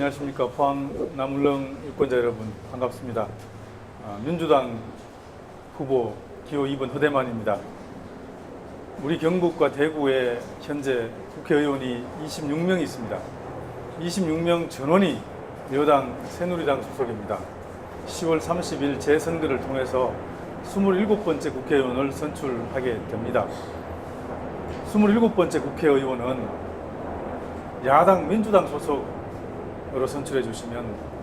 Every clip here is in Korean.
안녕하십니까. 포항 남울릉 유권자 여러분 반갑습니다. 민주당 후보 기호 2번 허대만입니다. 우리 경북과 대구에 현재 국회의원이 26명 있습니다. 26명 전원이 여당 새누리당 소속입니다. 10월 30일 재선거를 통해서 27번째 국회의원을 선출하게 됩니다. 27번째 국회의원은 야당 민주당 소속으로 선출해 주시면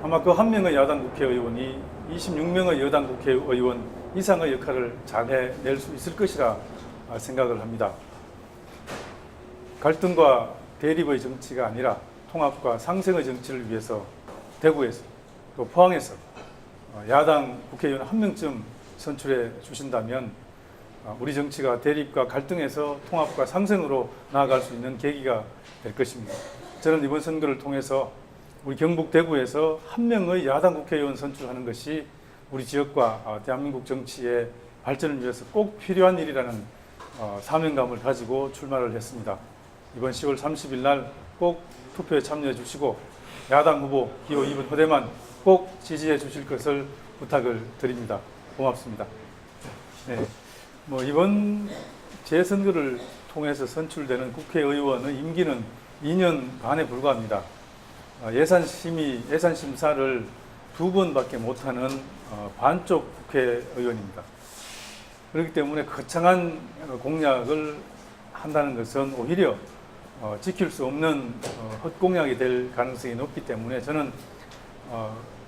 아마 그 한 명의 야당 국회의원이 26명의 여당 국회의원 이상의 역할을 잘 해낼 수 있을 것이라 생각을 합니다. 갈등과 대립의 정치가 아니라 통합과 상생의 정치를 위해서 대구에서 또 포항에서 야당 국회의원 한 명쯤 선출해 주신다면 우리 정치가 대립과 갈등에서 통합과 상생으로 나아갈 수 있는 계기가 될 것입니다. 저는 이번 선거를 통해서 우리 경북 대구에서 한 명의 야당 국회의원 선출하는 것이 우리 지역과 대한민국 정치의 발전을 위해서 꼭 필요한 일이라는 사명감을 가지고 출마를 했습니다. 이번 10월 30일 날 꼭 투표에 참여해 주시고 야당 후보 기호 2번 허대만 꼭 지지해 주실 것을 부탁을 드립니다. 고맙습니다. 네, 이번 재선거를 통해서 선출되는 국회의원의 임기는 2년 반에 불과합니다. 예산심사를 2번밖에 못하는 반쪽 국회의원입니다. 그렇기 때문에 거창한 공약을 한다는 것은 오히려 지킬 수 없는 헛공약이 될 가능성이 높기 때문에 저는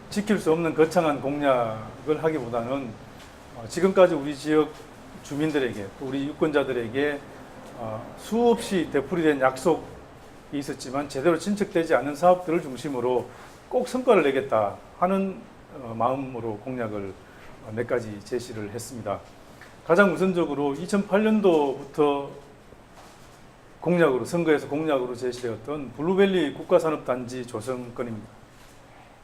지킬 수 없는 거창한 공약을 하기보다는 지금까지 우리 지역 주민들에게 또 우리 유권자들에게 수없이 되풀이된 약속이 있었지만 제대로 진척되지 않은 사업들을 중심으로 꼭 성과를 내겠다 하는 마음으로 공약을 몇 가지 제시를 했습니다. 가장 우선적으로 2008년도부터 선거에서 공약으로 제시되었던 블루밸리 국가산업단지 조성건입니다.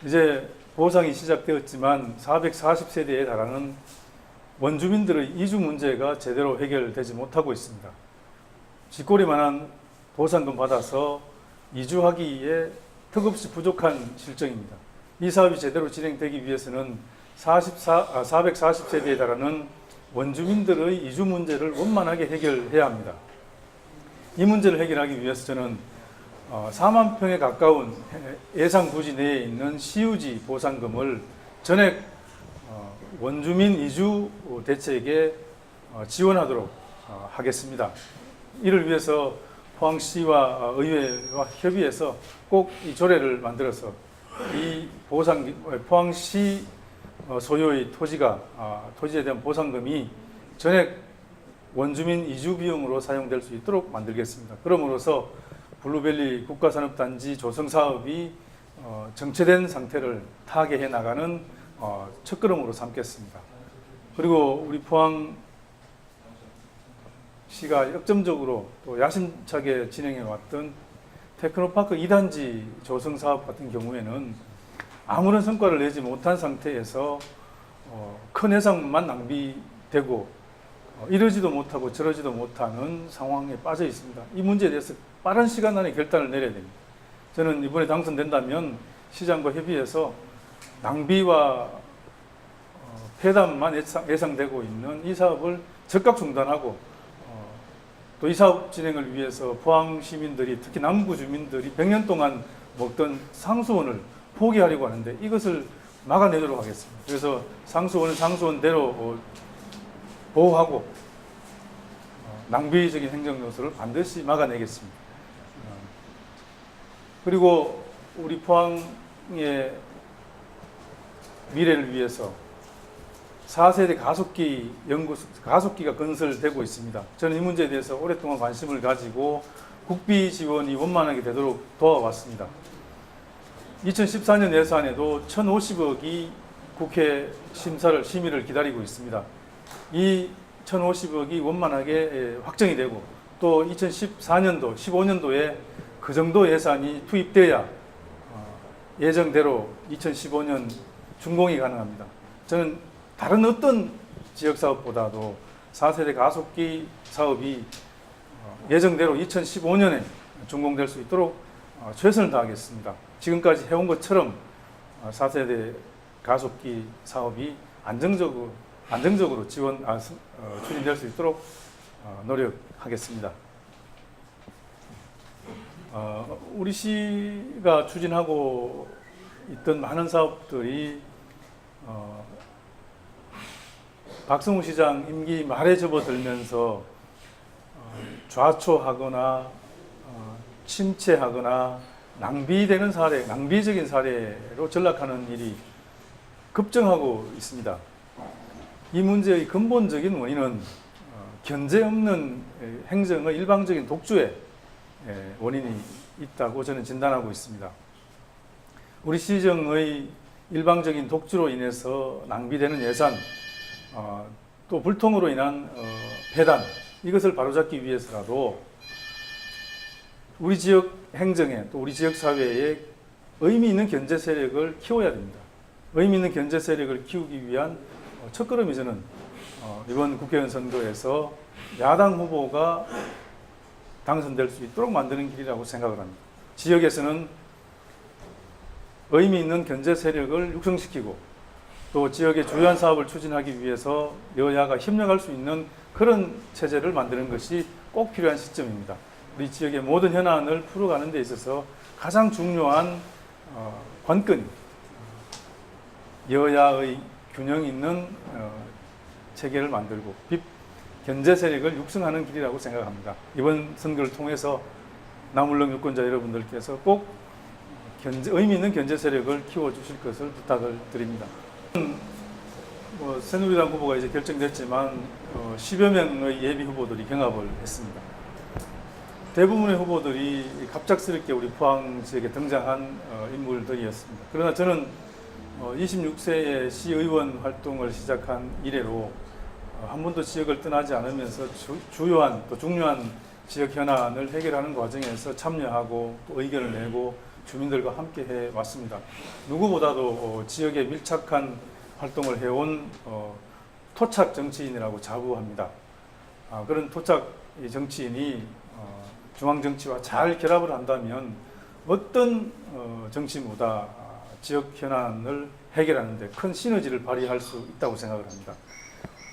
이제 보상이 시작되었지만 440세대에 달하는 원주민들의 이주 문제가 제대로 해결되지 못하고 있습니다. 쥐꼬리만한 보상금 받아서 이주하기에 턱없이 부족한 실정입니다. 이 사업이 제대로 진행되기 위해서는 440세대에 달하는 원주민들의 이주 문제를 원만하게 해결해야 합니다. 이 문제를 해결하기 위해서 저는 4만 평에 가까운 예상 부지 내에 있는 시유지 보상금을 전액 원주민 이주 대책에 지원하도록 하겠습니다. 이를 위해서 포항시와 의회와 협의해서 꼭 이 조례를 만들어서 이 포항시 소유의 토지에 대한 보상금이 전액 원주민 이주 비용으로 사용될 수 있도록 만들겠습니다. 그럼으로써 블루밸리 국가산업단지 조성 사업이 정체된 상태를 타개해 나가는 첫걸음으로 삼겠습니다. 그리고 우리 포항시가 역점적으로 또 야심차게 진행해 왔던 테크노파크 2단지 조성 사업 같은 경우에는 아무런 성과를 내지 못한 상태에서 큰 예산만 낭비되고 이러지도 못하고 저러지도 못하는 상황에 빠져 있습니다. 이 문제에 대해서 빠른 시간 안에 결단을 내려야 됩니다. 저는 이번에 당선된다면 시장과 협의해서 낭비와 폐담만 예상되고 있는 이 사업을 즉각 중단하고 또 이 사업 진행을 위해서 포항 시민들이 특히 남구 주민들이 100년 동안 먹던 상수원을 포기하려고 하는데 이것을 막아내도록 하겠습니다. 그래서 상수원은 상수원대로 보호하고 낭비적인 행정 요소를 반드시 막아내겠습니다. 그리고 우리 포항의 미래를 위해서 4세대 가속기가 건설되고 있습니다. 저는 이 문제에 대해서 오랫동안 관심을 가지고 국비 지원이 원만하게 되도록 도와왔습니다. 2014년 예산에도 1,050억이 국회 심의를 기다리고 있습니다. 이 1,050억이 원만하게 확정이 되고 또 2014년도, 15년도에 그 정도 예산이 투입돼야 예정대로 2015년 준공이 가능합니다. 저는 다른 어떤 지역사업보다도 4세대 가속기 사업이 예정대로 2015년에 준공될 수 있도록 최선을 다하겠습니다. 지금까지 해온 것처럼 4세대 가속기 사업이 안정적으로 추진될 수 있도록 노력하겠습니다. 우리 시가 추진하고 있던 많은 사업들이 박성우 시장 임기 말에 접어들면서 좌초하거나 침체하거나 낭비되는 사례, 낭비적인 사례로 전락하는 일이 급증하고 있습니다. 이 문제의 근본적인 원인은 견제 없는 행정의 일방적인 독주의 원인이 있다고 저는 진단하고 있습니다. 우리 시정의 일방적인 독주로 인해서 낭비되는 예산, 또 불통으로 인한 배단, 이것을 바로잡기 위해서라도 우리 지역 행정에 또 우리 지역 사회에 의미 있는 견제 세력을 키워야 됩니다. 의미 있는 견제 세력을 키우기 위한 첫걸음이 저는 이번 국회의원 선거에서 야당 후보가 당선될 수 있도록 만드는 길이라고 생각을 합니다. 지역에서는 의미 있는 견제 세력을 육성시키고 또 지역의 주요한 사업을 추진하기 위해서 여야가 협력할 수 있는 그런 체제를 만드는 것이 꼭 필요한 시점입니다. 우리 지역의 모든 현안을 풀어가는 데 있어서 가장 중요한 관건이 여야의 균형 있는 체계를 만들고 견제 세력을 육성하는 길이라고 생각합니다. 이번 선거를 통해서 남울릉 유권자 여러분들께서 꼭 의미 있는 견제 세력을 키워주실 것을 부탁을 드립니다. 새누리당 후보가 이제 결정됐지만 10여 명의 예비 후보들이 경합을 했습니다. 대부분의 후보들이 갑작스럽게 우리 포항 지역에 등장한 인물들이었습니다. 그러나 저는 26세에 시의원 활동을 시작한 이래로 한 번도 지역을 떠나지 않으면서 주요한 또 중요한 지역 현안을 해결하는 과정에서 참여하고 또 의견을 내고 주민들과 함께 해왔습니다. 누구보다도 지역에 밀착한 활동을 해온 토착 정치인이라고 자부합니다. 그런 토착 정치인이 중앙정치와 잘 결합을 한다면 어떤 정치보다 지역 현안을 해결하는 데 큰 시너지를 발휘할 수 있다고 생각을 합니다.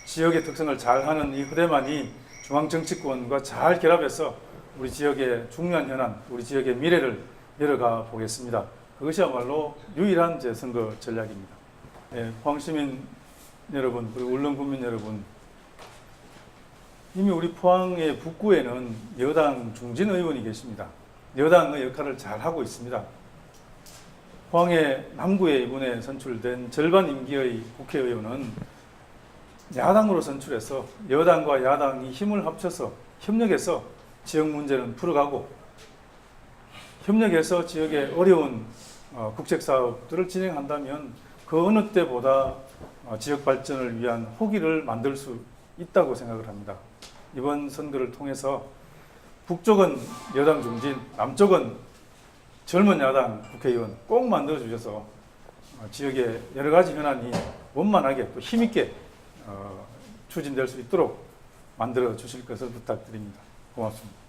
지역의 특성을 잘하는 이 후대만이 중앙정치권과 잘 결합해서 우리 지역의 중요한 현안, 우리 지역의 미래를 열어가 보겠습니다. 그것이야말로 유일한 제 선거 전략입니다. 포항시민 여러분, 그리고 울릉 국민 여러분, 이미 우리 포항의 북구에는 여당 중진 의원이 계십니다. 여당의 역할을 잘 하고 있습니다. 포항의 남구에 이번에 선출된 절반 임기의 국회의원은 야당으로 선출해서 여당과 야당이 힘을 합쳐서 협력해서 지역 문제는 풀어가고 협력해서 지역의 어려운 국책 사업들을 진행한다면 그 어느 때보다 지역 발전을 위한 호기를 만들 수 있다고 생각을 합니다. 이번 선거를 통해서 북쪽은 여당 중진, 남쪽은 젊은 야당 국회의원 꼭 만들어 주셔서 지역의 여러 가지 현안이 원만하게 또 힘있게 추진될 수 있도록 만들어 주실 것을 부탁드립니다. 고맙습니다.